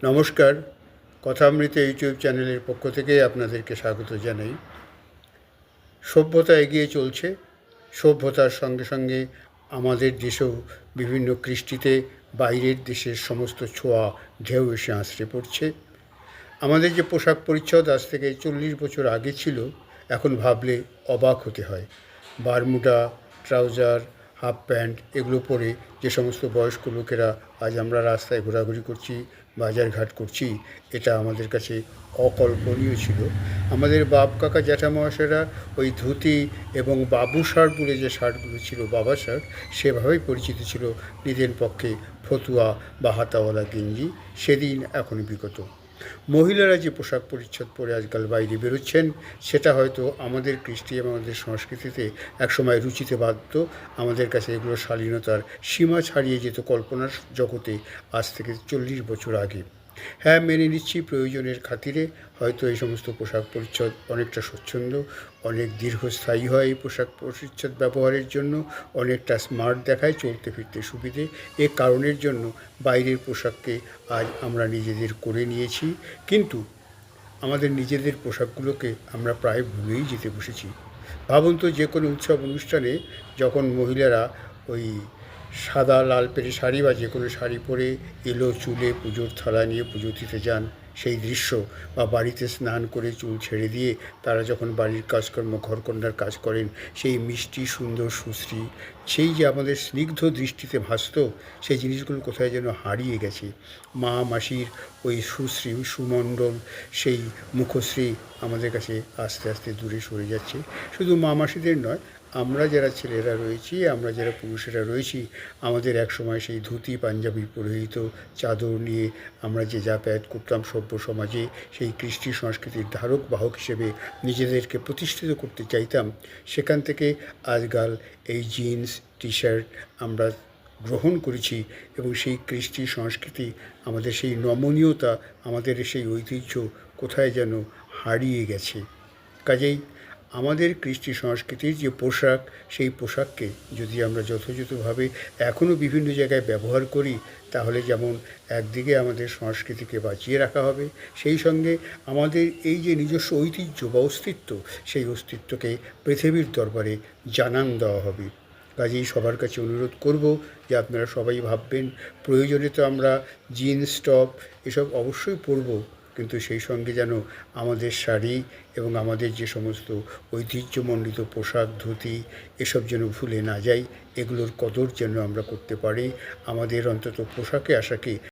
নমস্কার। কথামৃত ইউটিউব চ্যানেলের পক্ষ থেকে আপনাদেরকে স্বাগত জানাই। সভ্যতা এগিয়ে চলছে। সভ্যতার সঙ্গে সঙ্গে আমাদের দেশেও বিভিন্ন কৃষ্টিতে বাইরের দেশের সমস্ত ছোঁয়া ঢেউ এসে আছড়ে পড়ছে। আমাদের যে পোশাক পরিচ্ছদ আজ থেকে 40 বছর আগে ছিল, এখন ভাবলে অবাক হতে হয়। বারমুডা, ট্রাউজার, হাফ প্যান্ট এগুলো পরে যে সমস্ত বয়স্ক লোকেরা আজ আমরা রাস্তায় ঘোরাঘুরি করছি, বাজারঘাট করছি, এটা আমাদের কাছে অকল্পনীয় ছিল। আমাদের বাপ কাকা জ্যাঠামশাইরা ওই ধুতি এবং বাবু শার্ট বলে যে শার্টগুলো ছিল, বাবা শার্ট, সেভাবেই পরিচিত ছিল নিজের পক্ষে ফতুয়া বা হাতাওয়ালা গেঞ্জি। সেদিন এখন বিগত। মহিলারা যে পোশাক পরিচ্ছদ পরে আজকাল বাইরে বেরোচ্ছেন, সেটা হয়তো আমাদের কৃষ্টি এবং আমাদের সংস্কৃতিতে একসময় রুচিতে বাধ্য। আমাদের কাছে এগুলো শালীনতার সীমা ছাড়িয়ে যেত কল্পনার জগতে আজ থেকে 40 বছর আগে। হ্যাঁ, মেনে নিচ্ছি প্রয়োজনের খাতিরে হয়তো এই সমস্ত পোশাক পরিচ্ছদ অনেকটা স্বচ্ছন্দ, অনেক দীর্ঘস্থায়ী হয় এই পোশাক পরিচ্ছদ ব্যবহারের জন্য, অনেকটা স্মার্ট দেখায়, চলতে ফিরতে সুবিধে। এ কারণের জন্য বাইরের পোশাককে আজ আমরা নিজেদের করে নিয়েছি, কিন্তু আমাদের নিজেদের পোশাকগুলোকে আমরা প্রায় ভুলেই যেতে বসেছি। ভাবুন তো, যে কোনো উৎসব অনুষ্ঠানে যখন মহিলারা ওই সাদা লাল পেরে শাড়ি বা যে কোনো শাড়ি পরে এলো চুলে পুজোর থালা নিয়ে পুজো দিতে যান, সেই দৃশ্য, বা বাড়িতে স্নান করে চুল ছেড়ে দিয়ে তারা যখন বাড়ির কাজকর্ম ঘরকন্নার কাজ করেন, সেই মিষ্টি সুন্দর সুশ্রী, সেই যে আমাদের স্নিগ্ধ দৃষ্টিতে ভাসত, সেই জিনিসগুলো কোথায় যেন হারিয়ে গেছে। মা মাসির ওই সুশ্রী সুমণ্ডল সেই মুখশ্রী আমাদের কাছে আস্তে আস্তে দূরে সরে যাচ্ছে। শুধু মা মাসিদের নয়, আমরা যারা ছেলেরা রয়েছি, আমরা যারা পুরুষেরা রয়েছি, আমাদের এক সময় সেই ধুতি পাঞ্জাবি পরিহিত চাদর নিয়ে আমরা যে যাতায়াত করতাম সভ্য সমাজে, সেই কৃষ্টি সংস্কৃতির ধারক বাহক হিসেবে নিজেদেরকে প্রতিষ্ঠিত করতে চাইতাম, সেখান থেকে আজকাল এই জিন্স টি শার্ট আমরা গ্রহণ করেছি, এবং সেই কৃষ্টি সংস্কৃতি, আমাদের সেই নমনীয়তা, আমাদের সেই ঐতিহ্য কোথায় যেন হারিয়ে গেছে। কাজেই আমাদের কৃষ্টি সংস্কৃতির যে পোশাক, সেই পোশাককে যদি আমরা যথাযথভাবে এখনও বিভিন্ন জায়গায় ব্যবহার করি, তাহলে যেমন একদিকে আমাদের সংস্কৃতিকে বাঁচিয়ে রাখা হবে, সেই সঙ্গে আমাদের এই যে নিজস্ব ঐতিহ্য বা অস্তিত্ব, সেই অস্তিত্বকে পৃথিবীর দরবারে জানান দেওয়া হবে। কাজেই সবার কাছে অনুরোধ করব যে আপনারা সবাই ভাববেন, প্রয়োজনে তো আমরা জিন্স টপ এসব অবশ্যই পরব, কিন্তু সেই সঙ্গে যেন আমাদের শাড়ি এবং আমাদের যে সমস্ত ঐতিহ্যমণ্ডিত পোশাক ধুতি এসব যেন ভুলে না যাই, এগুলোর কদর যেন আমরা করতে পারি। আমাদের অন্তত পোশাকে আশাকে